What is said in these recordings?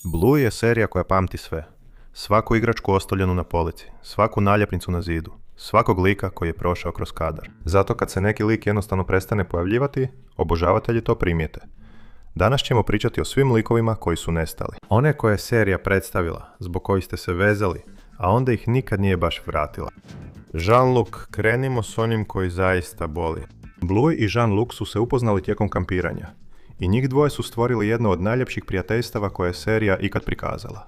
Bluey je serija koja pamti sve. Svaku igračku ostavljenu na polici, svaku naljepnicu na zidu, svakog lika koji je prošao kroz kadar. Zato kad se neki lik jednostavno prestane pojavljivati, obožavatelji to primijete. Danas ćemo pričati o svim likovima koji su nestali. One koje je serija predstavila, zbog kojih ste se vezali, a onda ih nikad nije baš vratila. Jean-Luc, krenimo s onim koji zaista boli. Bluey i Jean-Luc su se upoznali tijekom kampiranja. I njih dvoje su stvorili jedno od najljepših prijateljstava koje je serija ikad prikazala.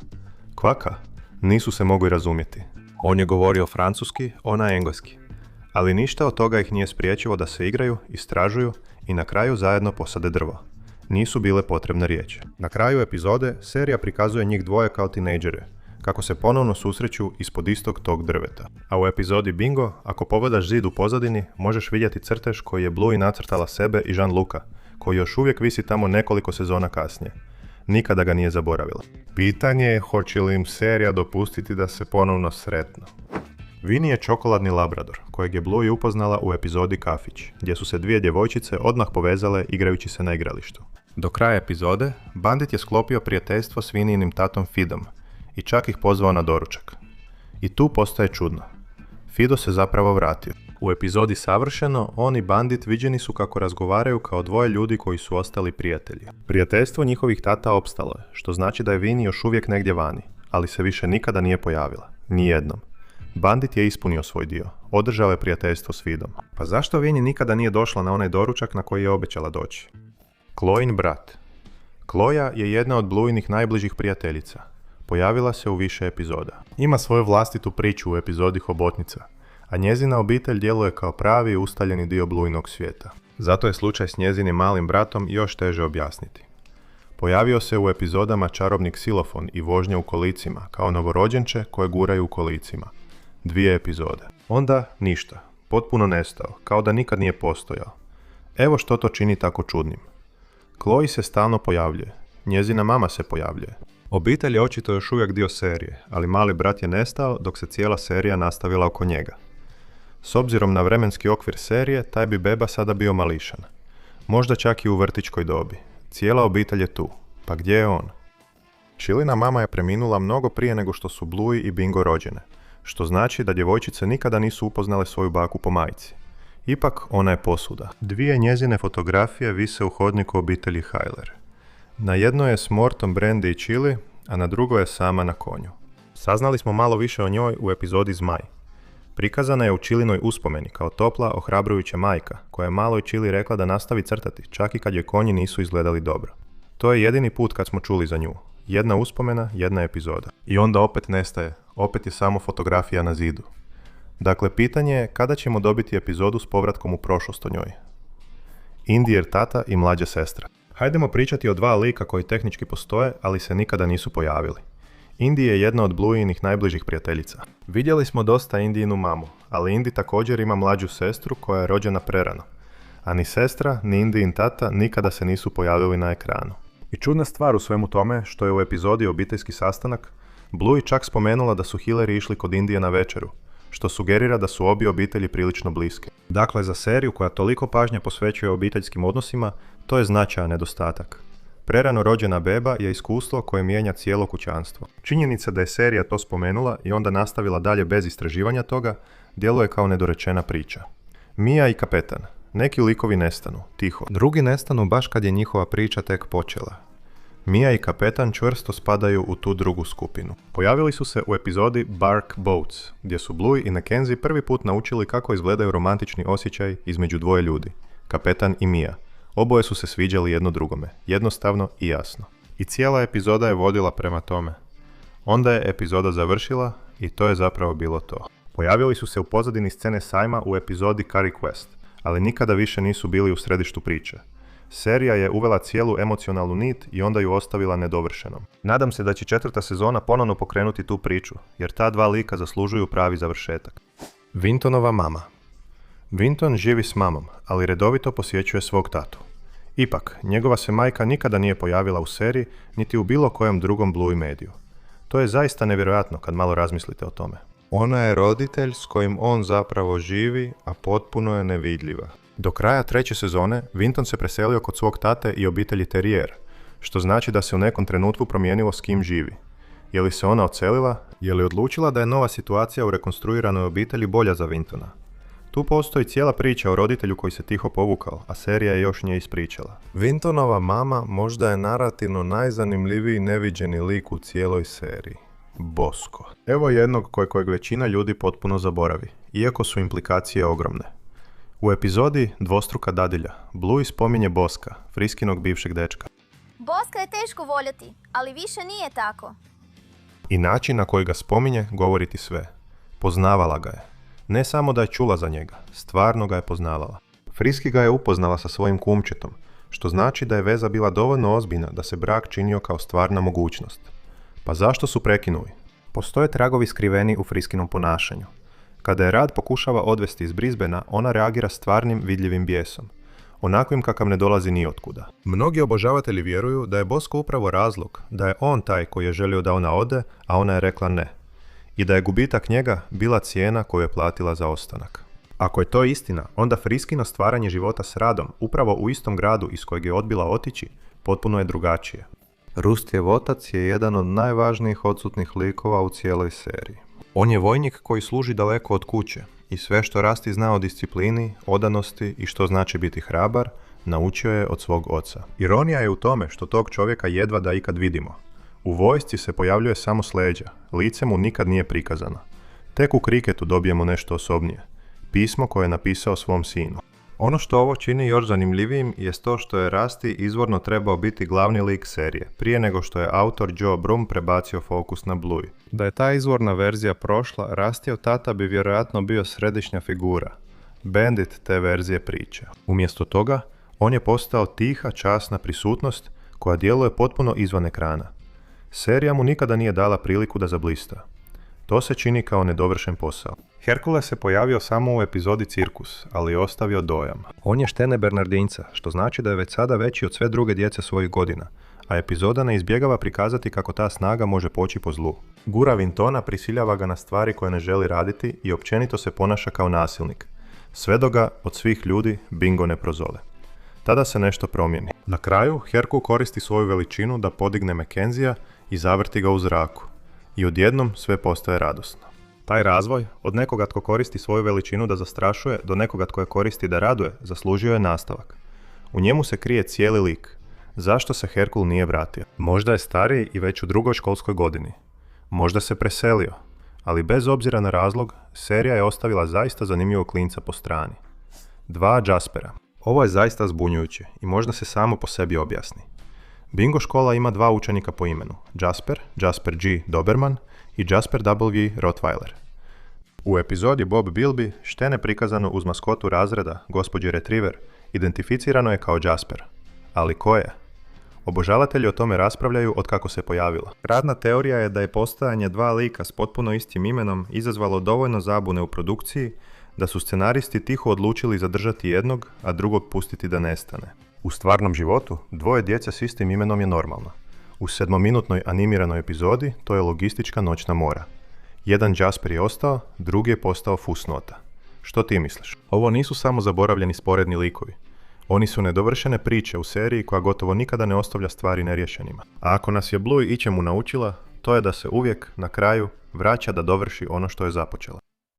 Kvaka? Nisu se mogli razumjeti. On je govorio francuski, ona engleski. Ali ništa od toga ih nije spriječilo da se igraju, istražuju i na kraju zajedno posade drvo. Nisu bile potrebne riječi. Na kraju epizode serija prikazuje njih dvoje kao tinejdžere, kako se ponovno susreću ispod istog tog drveta. A u epizodi Bingo, ako pogledaš zid u pozadini, možeš vidjeti crtež koji je Bluey nacrtala sebe i Jean-Luca, koji još uvijek visi tamo nekoliko sezona kasnije. Nikada ga nije zaboravila. Pitanje je hoće li im serija dopustiti da se ponovno sretnu. Vinny je čokoladni labrador, kojeg je Bluey upoznala u epizodi Kafić, gdje su se dvije djevojčice odmah povezale igrajući se na igralištu. Do kraja epizode, Bandit je sklopio prijateljstvo s Vinnyjinim tatom Fidom i čak ih pozvao na doručak. I tu postaje čudno. Fido se zapravo vratio. U epizodi Savršeno, on i Bandit viđeni su kako razgovaraju kao dvoje ljudi koji su ostali prijatelji. Prijateljstvo njihovih tata opstalo je, što znači da je Vinny još uvijek negdje vani, ali se više nikada nije pojavila. Nijednom. Bandit je ispunio svoj dio. Održao je prijateljstvo s Fidom. Pa zašto Vinny nikada nije došla na onaj doručak na koji je obećala doći? Chloin brat. Chloja je jedna od Blueynih najbližih prijateljica. Pojavila se u više epizoda. Ima svoju vlastitu priču u epizodi Hobotnica, a njezina obitelj djeluje kao pravi ustaljeni dio Blueynog svijeta. Zato je slučaj s njezinim malim bratom još teže objasniti. Pojavio se u epizodama Čarobni ksilofon i Vožnja u kolicima, kao novorođenče koje guraju u kolicima. 2 epizode. Onda ništa. Potpuno nestao, kao da nikad nije postojao. Evo što to čini tako čudnim. Chloe se stalno pojavljuje. Njezina mama se pojavljuje. Obitelj je očito još uvijek dio serije, ali mali brat je nestao dok se cijela serija nastavila oko njega. S obzirom na vremenski okvir serije, taj bi beba sada bio mališan. Možda čak i u vrtićkoj dobi. Cijela obitelj je tu. Pa gdje je on? Chilina mama je preminula mnogo prije nego što su Bluey i Bingo rođene, što znači da djevojčice nikada nisu upoznale svoju baku po majci. Ipak, ona je posuda. 2 njezine fotografije vise u hodniku obitelji Hyler. Na jednoj je s Mortom, Brandy i Chili, a na drugoj je sama na konju. Saznali smo malo više o njoj u epizodi Zmaj. Prikazana je u Chilinoj uspomeni kao topla, ohrabrujuća majka, koja je maloj Chili rekla da nastavi crtati, čak i kad joj konji nisu izgledali dobro. To je jedini put kad smo čuli za nju. Jedna uspomena, jedna epizoda. I onda opet nestaje, opet je samo fotografija na zidu. Dakle, pitanje je kada ćemo dobiti epizodu s povratkom u prošlost o njoj. Indijer tata i mlađa sestra. Hajdemo pričati o 2 lika koji tehnički postoje, ali se nikada nisu pojavili. Indy je jedna od Blueyjinih najbližih prijateljica. Vidjeli smo dosta Indyjinu mamu, ali Indy također ima mlađu sestru koja je rođena prerano. A ni sestra, ni Indyjin tata nikada se nisu pojavili na ekranu. I čudna stvar u svemu tome, što je u epizodi Obiteljski sastanak, Bluey čak spomenula da su Hillary išli kod Indije na večeru, što sugerira da su obje obitelji prilično bliske. Dakle, za seriju koja toliko pažnje posvećuje obiteljskim odnosima, to je značajan nedostatak. Prerano rođena beba je iskustvo koje mijenja cijelo kućanstvo. Činjenica da je serija to spomenula i onda nastavila dalje bez istraživanja toga, djeluje kao nedorečena priča. Mia i Kapetan. Neki likovi nestanu, tiho. Drugi nestanu baš kad je njihova priča tek počela. Mia i Kapetan čvrsto spadaju u tu drugu skupinu. Pojavili su se u epizodi Bark Boats, gdje su Bluey i Mackenzie prvi put naučili kako izgledaju romantični osjećaj između 2 ljudi, Kapetan i Mia. Oboje su se sviđali jedno drugome, jednostavno i jasno. I cijela epizoda je vodila prema tome. Onda je epizoda završila i to je zapravo bilo to. Pojavili su se u pozadini scene sajma u epizodi Carrie Quest, ali nikada više nisu bili u središtu priče. Serija je uvela cijelu emocionalnu nit i onda ju ostavila nedovršenom. Nadam se da će 4. sezona ponovno pokrenuti tu priču, jer ta 2 lika zaslužuju pravi završetak. Vintonova mama. Vinton živi s mamom, ali redovito posjećuje svog tatu. Ipak, njegova se majka nikada nije pojavila u seriji, niti u bilo kojem drugom Bluey mediju. To je zaista nevjerojatno kad malo razmislite o tome. Ona je roditelj s kojim on zapravo živi, a potpuno je nevidljiva. Do kraja 3. sezone, Vinton se preselio kod svog tate i obitelji Terrier, što znači da se u nekom trenutku promijenilo s kim živi. Je li se ona odselila? Je li odlučila da je nova situacija u rekonstruiranoj obitelji bolja za Wintona? Tu postoji cijela priča o roditelju koji se tiho povukao, a serija je još nije ispričala. Wintonova mama možda je narativno najzanimljiviji neviđeni lik u cijeloj seriji. Bosko. Evo jednog kojeg većina ljudi potpuno zaboravi, iako su implikacije ogromne. U epizodi Dvostruka dadilja, Bluey spominje Boska, Friskinog bivšeg dečka. Boska je teško voljeti, ali više nije tako. I način na koji ga spominje govori ti sve. Poznavala ga je. Ne samo da je čula za njega, stvarno ga je poznavala. Friski ga je upoznala sa svojim kumčetom, što znači da je veza bila dovoljno ozbiljna da se brak činio kao stvarna mogućnost. Pa zašto su prekinuli? Postoje tragovi skriveni u Friskinom ponašanju. Kada je Rad pokušava odvesti iz Brisbanea, ona reagira stvarnim vidljivim bijesom, onakvim kakav ne dolazi ni otkuda. Mnogi obožavatelji vjeruju da je Bosko upravo razlog, da je on taj koji je želio da ona ode, a ona je rekla ne. I da je gubitak njega bila cijena koju je platila za ostanak. Ako je to istina, onda Friskino stvaranje života s Radom, upravo u istom gradu iz kojeg je odbila otići, potpuno je drugačije. Rustjev otac je jedan od najvažnijih odsutnih likova u cijeloj seriji. On je vojnik koji služi daleko od kuće i sve što Rusty zna o disciplini, odanosti i što znači biti hrabar, naučio je od svog oca. Ironija je u tome što tog čovjeka jedva da ikad vidimo. U vojsci se pojavljuje samo s leđa, lice mu nikad nije prikazano. Tek u kriketu dobijemo nešto osobnije. Pismo koje je napisao svom sinu. Ono što ovo čini još zanimljivijim je to što je Rusty izvorno trebao biti glavni lik serije, prije nego što je autor Joe Brum prebacio fokus na Bluey. Da je ta izvorna verzija prošla, Rustyjev tata bi vjerojatno bio središnja figura, bandit te verzije priče. Umjesto toga, on je postao tiha, časna prisutnost koja djeluje potpuno izvan ekrana. Serija mu nikada nije dala priliku da zablista. To se čini kao nedovršen posao. Herkules se pojavio samo u epizodi Cirkus, ali je ostavio dojam. On je štene Bernardinca, što znači da je već sada veći od sve druge djece svojih godina, a epizoda ne izbjegava prikazati kako ta snaga može poći po zlu. Gura Wintona, prisiljava ga na stvari koje ne želi raditi i općenito se ponaša kao nasilnik. Sve dok ga od svih ljudi bingo ne prozole. Tada se nešto promijeni. Na kraju, Herkul koristi svoju veličinu da podigne Mackenzija i zavrti ga u zraku. I odjednom sve postaje radosno. Taj razvoj, od nekoga tko koristi svoju veličinu da zastrašuje, do nekoga tko je koristi da raduje, zaslužio je nastavak. U njemu se krije cijeli lik. Zašto se Herkul nije vratio? Možda je stariji i već u drugoj školskoj godini. Možda se preselio. Ali bez obzira na razlog, serija je ostavila zaista zanimljivog klinca po strani. 2 Jaspera. Ovo je zaista zbunjujuće i možda se samo po sebi objasni. Bingo škola ima 2 učenika po imenu, Jasper G. Doberman i Jasper W. Rottweiler. U epizodi Bob Bilby, štene prikazano uz maskotu razreda, gospođi Retriever, identificirano je kao Jasper. Ali ko je? Obožavatelji o tome raspravljaju od kako se pojavila. Radna teorija je da je postojanje 2 lika s potpuno istim imenom izazvalo dovoljno zabune u produkciji da su scenaristi tiho odlučili zadržati jednog, a drugog pustiti da nestane. U stvarnom životu, 2 djece s istim imenom je normalno. U 7-minutnoj animiranoj epizodi to je logistička noćna mora. Jedan Jasper je ostao, drugi je postao fusnota. Što ti misliš? Ovo nisu samo zaboravljeni sporedni likovi. Oni su nedovršene priče u seriji koja gotovo nikada ne ostavlja stvari neriješenima. A ako nas je Bluey ičemu naučila, to je da se uvijek, na kraju, vraća da dovrši ono što je započela.